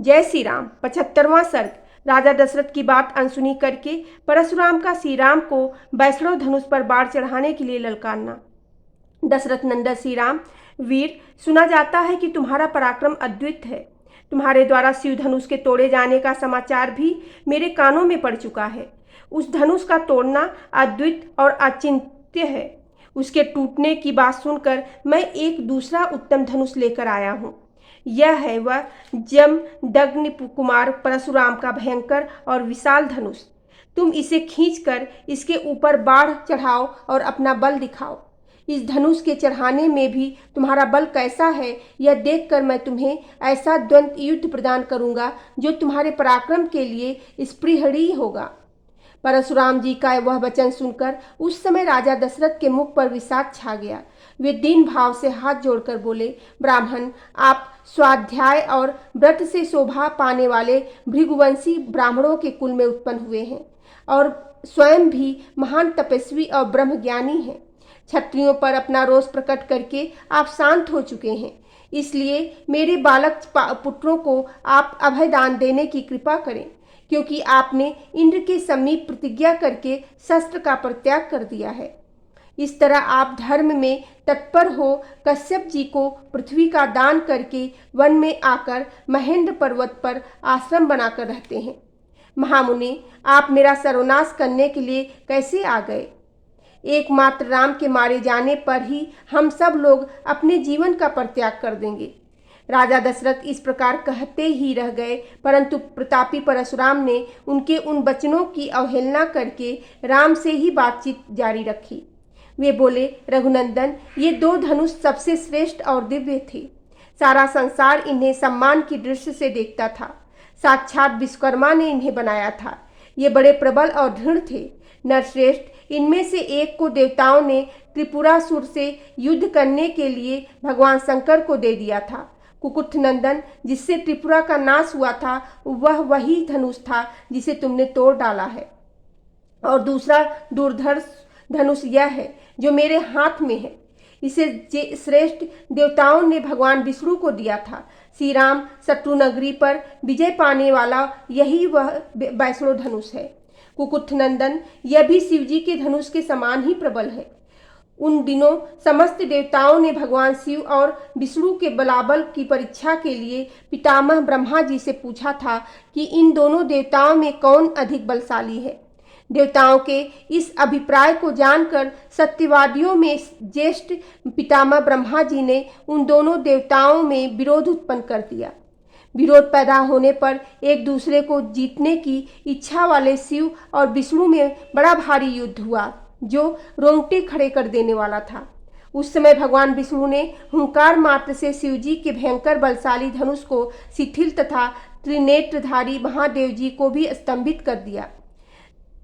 जय श्री राम। 75वां सर्ग। राजा दशरथ की बात अनसुनी करके परशुराम का श्री राम को वैष्णव धनुष पर बाढ़ चढ़ाने के लिए ललकारना। दशरथ नंदन श्री राम, वीर, सुना जाता है कि तुम्हारा पराक्रम अद्वित है। तुम्हारे द्वारा शिव धनुष के तोड़े जाने का समाचार भी मेरे कानों में पड़ चुका है। उस धनुष का तोड़ना अद्वित और अचिंत्य है। उसके टूटने की बात सुनकर मैं एक दूसरा उत्तम धनुष लेकर आया हूँ। यह है वह जमदग्नि कुमार परशुराम का भयंकर और विशाल धनुष। तुम इसे खींचकर इसके ऊपर बाढ़ चढ़ाओ और अपना बल दिखाओ। इस धनुष के चढ़ाने में भी तुम्हारा बल कैसा है, यह देखकर मैं तुम्हें ऐसा द्वंद्व युद्ध प्रदान करूंगा जो तुम्हारे पराक्रम के लिए स्पृहणीय होगा। परशुराम जी का वह वचन सुनकर उस समय राजा दशरथ के मुख पर विषाद छा गया। वे दीन भाव से हाथ जोड़कर बोले, ब्राह्मण, आप स्वाध्याय और व्रत से शोभा पाने वाले भृगुवंशी ब्राह्मणों के कुल में उत्पन्न हुए हैं और स्वयं भी महान तपस्वी और ब्रह्मज्ञानी हैं। क्षत्रियों पर अपना रोष प्रकट करके आप शांत हो चुके हैं, इसलिए मेरे बालक पुत्रों को आप अभय दान देने की कृपा करें, क्योंकि आपने इंद्र के समीप प्रतिज्ञा करके शस्त्र का परित्याग कर दिया है। इस तरह आप धर्म में तत्पर हो कश्यप जी को पृथ्वी का दान करके वन में आकर महेंद्र पर्वत पर आश्रम बनाकर रहते हैं। महामुनि, आप मेरा सर्वनाश करने के लिए कैसे आ गए? एकमात्र राम के मारे जाने पर ही हम सब लोग अपने जीवन का परित्याग कर देंगे। राजा दशरथ इस प्रकार कहते ही रह गए, परंतु प्रतापी परशुराम ने उनके उन वचनों की अवहेलना करके राम से ही बातचीत जारी रखी। वे बोले, रघुनंदन, ये दो धनुष सबसे श्रेष्ठ और दिव्य थे। सारा संसार इन्हें सम्मान की दृष्टि से देखता था। साक्षात विश्वकर्मा ने इन्हें बनाया था। ये बड़े प्रबल और दृढ़ थे। नरश्रेष्ठ, इनमें से एक को देवताओं ने त्रिपुरासुर से युद्ध करने के लिए भगवान शंकर को दे दिया था। कुकुट नंदन, जिससे त्रिपुरा का नाश हुआ था, वह वही धनुष था जिसे तुमने तोड़ डाला है। और दूसरा दुर्धर्ष धनुष यह है जो मेरे हाथ में है। इसे श्रेष्ठ देवताओं ने भगवान विष्णु को दिया था। श्री राम शत्रु नगरी पर विजय पाने वाला यही वह वैष्णव धनुष है। कुकुट नंदन, यह भी शिवजी के धनुष के समान ही प्रबल है। उन दिनों समस्त देवताओं ने भगवान शिव और विष्णु के बलाबल की परीक्षा के लिए पितामह ब्रह्मा जी से पूछा था कि इन दोनों देवताओं में कौन अधिक बलशाली है। देवताओं के इस अभिप्राय को जानकर सत्यवादियों में ज्येष्ठ पितामह ब्रह्मा जी ने उन दोनों देवताओं में विरोध उत्पन्न कर दिया। विरोध पैदा होने पर एक दूसरे को जीतने की इच्छा वाले शिव और विष्णु में बड़ा भारी युद्ध हुआ जो रोंगटे खड़े कर देने वाला था। उस समय भगवान विष्णु ने हुंकार मात्र से शिवजी के भयंकर बलशाली धनुष को शिथिल तथा त्रिनेत्रधारी महादेव जी को भी स्तंभित कर दिया।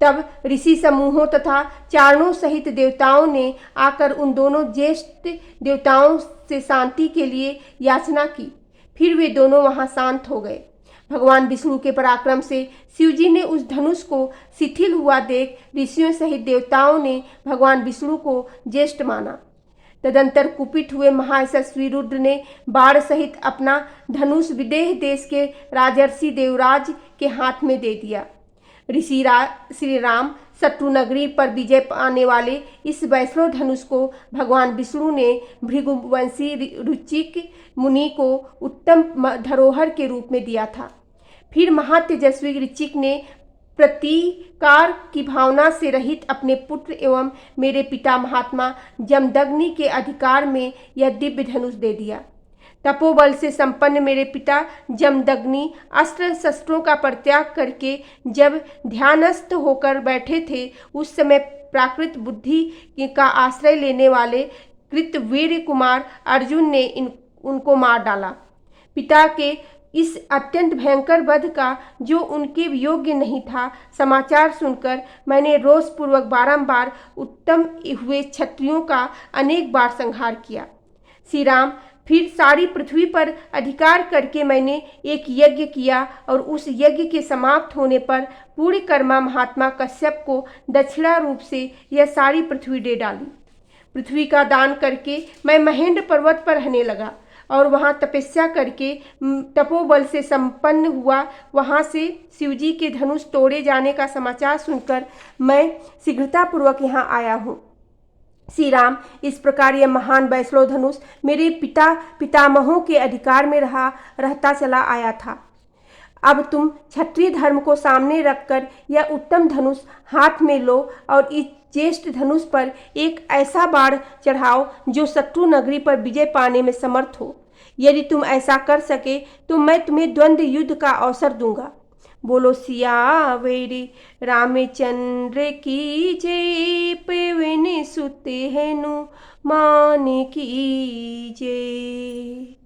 तब ऋषि समूहों तथा चारणों सहित देवताओं ने आकर उन दोनों ज्येष्ठ देवताओं से शांति के लिए याचना की। फिर वे दोनों वहां शांत हो गए। भगवान विष्णु के पराक्रम से शिवजी ने उस धनुष को शिथिल हुआ देख ऋषियों सहित देवताओं ने भगवान विष्णु को ज्येष्ठ माना। तदंतर कुपित हुए महायशस्वी रुद्र ने बाण सहित अपना धनुष विदेह देश के राजर्षि देवराज के हाथ में दे दिया। श्री राम शत्रु नगरी पर विजय पाने वाले इस वैष्णव धनुष को भगवान विष्णु ने भृगुवंशी ऋचिक मुनि को उत्तम धरोहर के रूप में दिया था। फिर महातेजस्वी ऋचिक ने प्रतीकार की भावना से रहित अपने पुत्र एवं मेरे पिता महात्मा जमदग्नि के अधिकार में यह दिव्य धनुष दे दिया। तपोबल से संपन्न मेरे पिता जमदग्नि अस्त्र शस्त्रों का परित्याग करके जब ध्यानस्थ होकर बैठे थे, उस समय प्राकृत बुद्धि का आश्रय लेने वाले कृतवीर्य कुमार अर्जुन ने उनको मार डाला। पिता के इस अत्यंत भयंकर वध का, जो उनके योग्य नहीं था, समाचार सुनकर मैंने रोषपूर्वक बारंबार उत्तम हुए क्षत्रियों का अनेक बार संहार किया। श्री राम, फिर सारी पृथ्वी पर अधिकार करके मैंने एक यज्ञ किया और उस यज्ञ के समाप्त होने पर पूरी कर्मा महात्मा कश्यप को दक्षिणा रूप से यह सारी पृथ्वी दे डाली। पृथ्वी का दान करके मैं महेंद्र पर्वत पर रहने लगा और वहाँ तपस्या करके तपोबल से संपन्न हुआ। वहाँ से शिवजी के धनुष तोड़े जाने का समाचार सुनकर मैं शीघ्रतापूर्वक यहाँ आया हूँ। श्री राम, इस प्रकार यह महान वैष्णव धनुष मेरे पितामहों के अधिकार में रहता चला आया था। अब तुम क्षत्रिय धर्म को सामने रखकर यह उत्तम धनुष हाथ में लो और इस ज्येष्ठ धनुष पर एक ऐसा बाण चढ़ाओ जो शत्रु नगरी पर विजय पाने में समर्थ हो। यदि तुम ऐसा कर सके तो मैं तुम्हें द्वंद्व युद्ध का अवसर दूंगा। बोलो सियावर रामचंद्र की जय, पवन सुत हनुमान की जय।